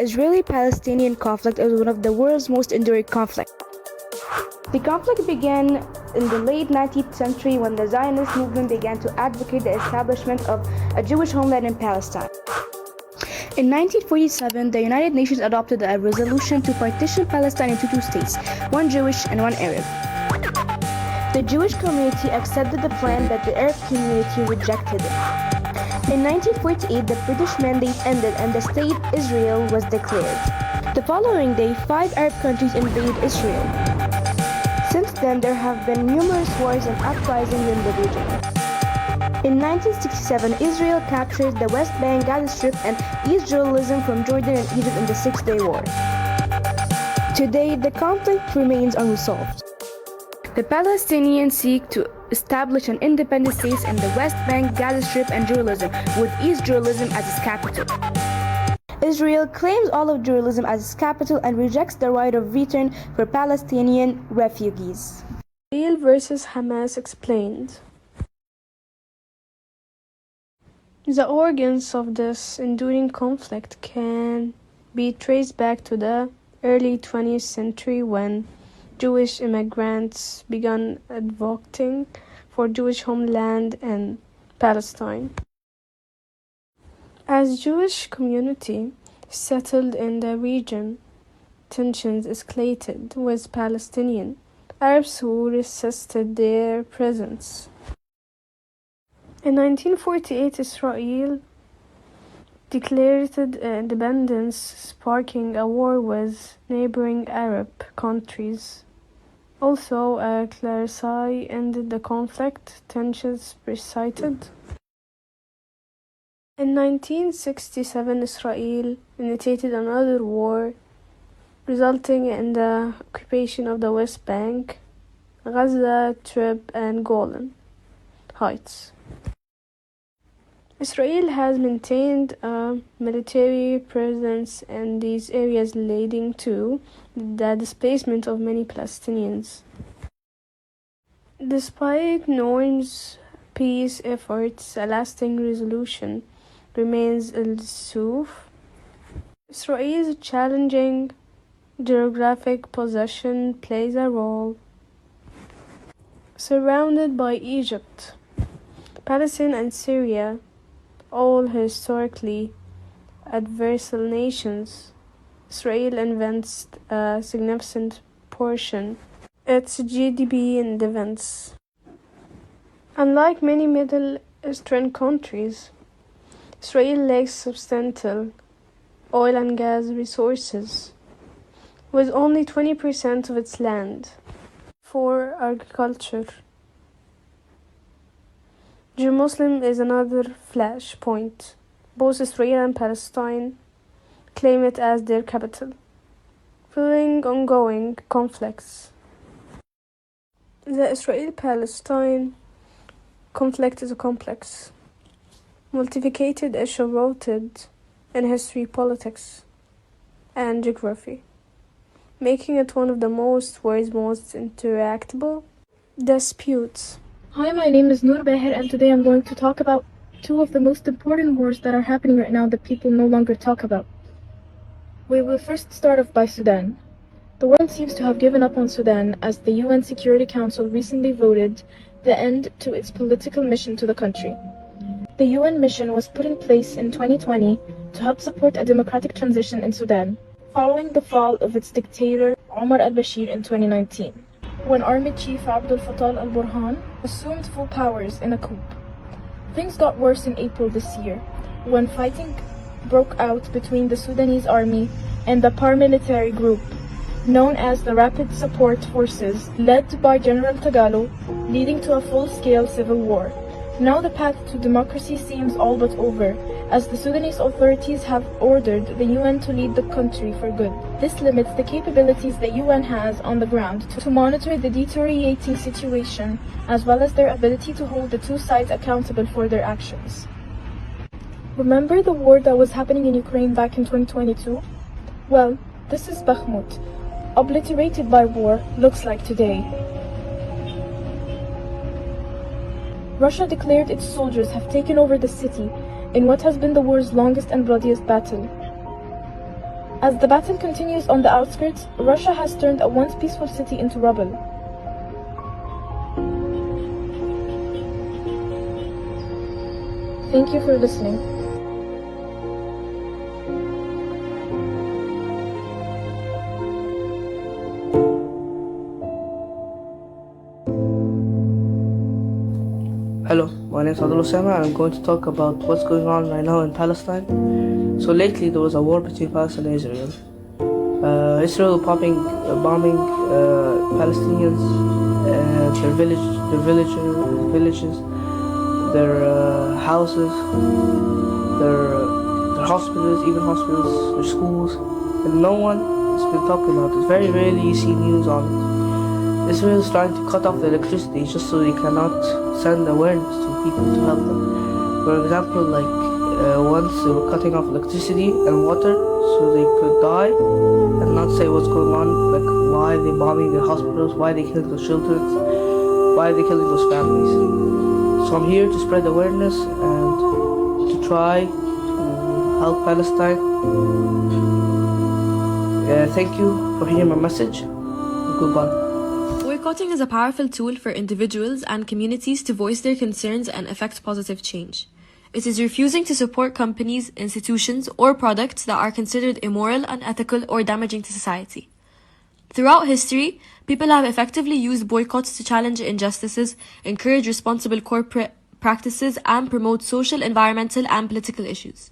Israeli-Palestinian conflict is one of the world's most enduring conflicts. The conflict began in the late 19th century when the Zionist movement began to advocate the establishment of a Jewish homeland in Palestine. In 1947, the United Nations adopted a resolution to partition Palestine into two states, one Jewish and one Arab. The Jewish community accepted the plan, but the Arab community rejected it. In 1948, the British mandate ended and the state Israel was declared. The following day, 5 Arab countries invaded Israel. Since then, there have been numerous wars and uprisings in the region. In 1967, Israel captured the West Bank, Gaza Strip, and East Jerusalem from Jordan and Egypt in the Six-Day War. Today, the conflict remains unresolved. The Palestinians seek to establish an independent state in the West Bank, Gaza Strip, and Jerusalem, with East Jerusalem as its capital. Israel claims all of Jerusalem as its capital and rejects the right of return for Palestinian refugees. Israel versus Hamas explained. The origins of this enduring conflict can be traced back to the early 20th century when Jewish immigrants began advocating for Jewish homeland in Palestine. As Jewish community settled in the region, tensions escalated with Palestinian Arabs who resisted their presence. In 1948, Israel declared independence, sparking a war with neighboring Arab countries. Also, a clarity ended the conflict, tensions persisted. In 1967, Israel initiated another war, resulting in the occupation of the West Bank, Gaza Strip, and Golan Heights. Israel has maintained a military presence in these areas, leading to the displacement of many Palestinians. Despite numerous peace efforts, a lasting resolution remains elusive. Israel's challenging geographic position plays a role. Surrounded by Egypt, Palestine, and Syria, all historically adversarial nations, Israel invests a significant portion of its GDP in defense. Unlike many Middle Eastern countries, Israel lacks substantial oil and gas resources, with only 20% of its land for agriculture. Jerusalem is another flashpoint. Both Israel and Palestine claim it as their capital, fueling ongoing conflicts. The Israel-Palestine conflict is a complex, multifaceted issue rooted in history, politics, and geography, making it one of the world's most interactable disputes. Hi, my name is Noor Beher, and today I'm going to talk about two of the most important wars that are happening right now that people no longer talk about. We will first start off by Sudan. The world seems to have given up on Sudan as the UN Security Council recently voted the end to its political mission to the country. The UN mission was put in place in 2020 to help support a democratic transition in Sudan, following the fall of its dictator Omar al-Bashir in 2019. When Army Chief Abdel Fattah al-Burhan assumed full powers in a coup. Things got worse in April this year, when fighting broke out between the Sudanese army and the paramilitary group known as the Rapid Support Forces, led by General Tagalo, leading to a full-scale civil war. Now the path to democracy seems all but over, as the Sudanese authorities have ordered the UN to lead the country for good. This limits the capabilities the UN has on the ground to monitor the deteriorating situation, as well as their ability to hold the two sides accountable for their actions. Remember the war that was happening in Ukraine back in 2022? Well, this is Bakhmut, obliterated by war, looks like today. Russia declared its soldiers have taken over the city in what has been the war's longest and bloodiest battle. As the battle continues on the outskirts, Russia has turned a once peaceful city into rubble. Thank you for listening. Hello, my name is Adel and I'm going to talk about what's going on right now in Palestine. So lately there was a war between Palestine and Israel. Israel bombing Palestinians, their villages, their houses, their hospitals, their schools, and no one has been talking about it. Very rarely you see news on it. Israel is trying to cut off the electricity just so they cannot send awareness to people to help them. For example, once they were cutting off electricity and water so they could die and not say what's going on, like why they bombing the hospitals, why they killing those children, why they killing those families. So I'm here to spread awareness and to try to help Palestine. Thank you for hearing my message. Goodbye. Boycotting is a powerful tool for individuals and communities to voice their concerns and effect positive change. It is refusing to support companies, institutions, or products that are considered immoral, unethical, or damaging to society. Throughout history, people have effectively used boycotts to challenge injustices, encourage responsible corporate practices, and promote social, environmental, and political issues.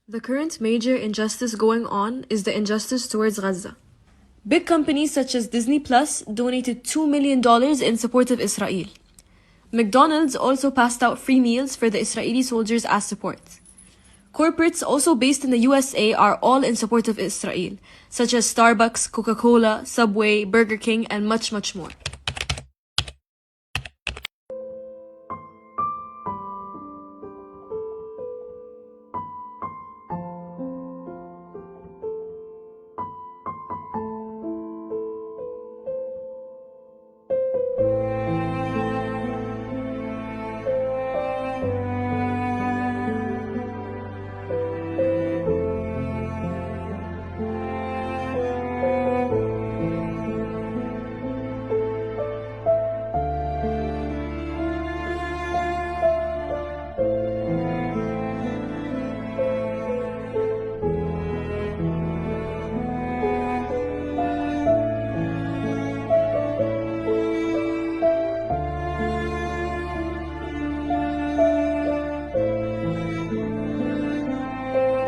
The current major injustice going on is the injustice towards Gaza. Big companies such as Disney Plus donated $2 million in support of Israel. McDonald's also passed out free meals for the Israeli soldiers as support. Corporates also based in the USA are all in support of Israel, such as Starbucks, Coca-Cola, Subway, Burger King, and much, much more.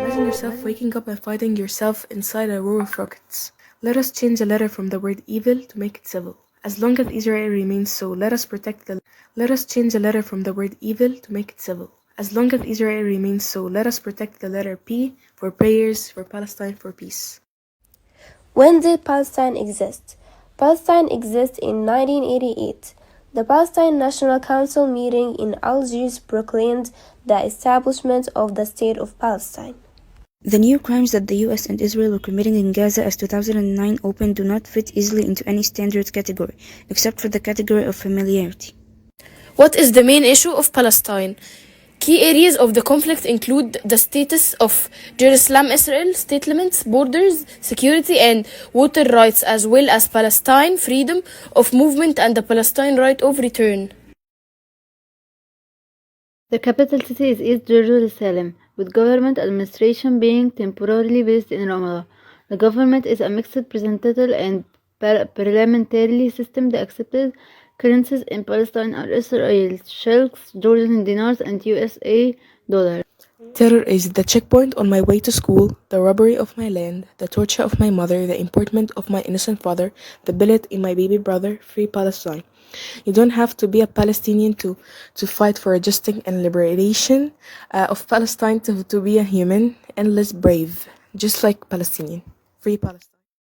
Imagine yourself waking up and finding yourself inside a row of rockets. Let us change the letter from the word evil to make it civil. As long as Israel remains so, let us change the letter from the word evil to make it civil. As long as Israel remains so, let us protect the letter P for prayers for Palestine for peace. When did Palestine exist? Palestine exists in 1988. The Palestine National Council meeting in Algiers proclaimed the establishment of the State of Palestine. The new crimes that the US and Israel were committing in Gaza as 2009 opened do not fit easily into any standard category, except for the category of familiarity. What is the main issue of Palestine? Key areas of the conflict include the status of Jerusalem, Israel, state limits, borders, security, and water rights, as well as Palestine, freedom of movement, and the Palestine right of return. The capital city is East Jerusalem, with government administration being temporarily based in Ramallah. The government is a mixed presidential and parliamentary system. The accepted currencies in Palestine are Israeli shekels, Jordan dinars, and USA dollars. Terror is the checkpoint on my way to school, the robbery of my land, the torture of my mother, the importment of my innocent father, the bullet in my baby brother. Free Palestine. You don't have to be a Palestinian to fight for a justice and liberation of Palestine to be a human, endless brave, just like Palestinian. Free Palestine.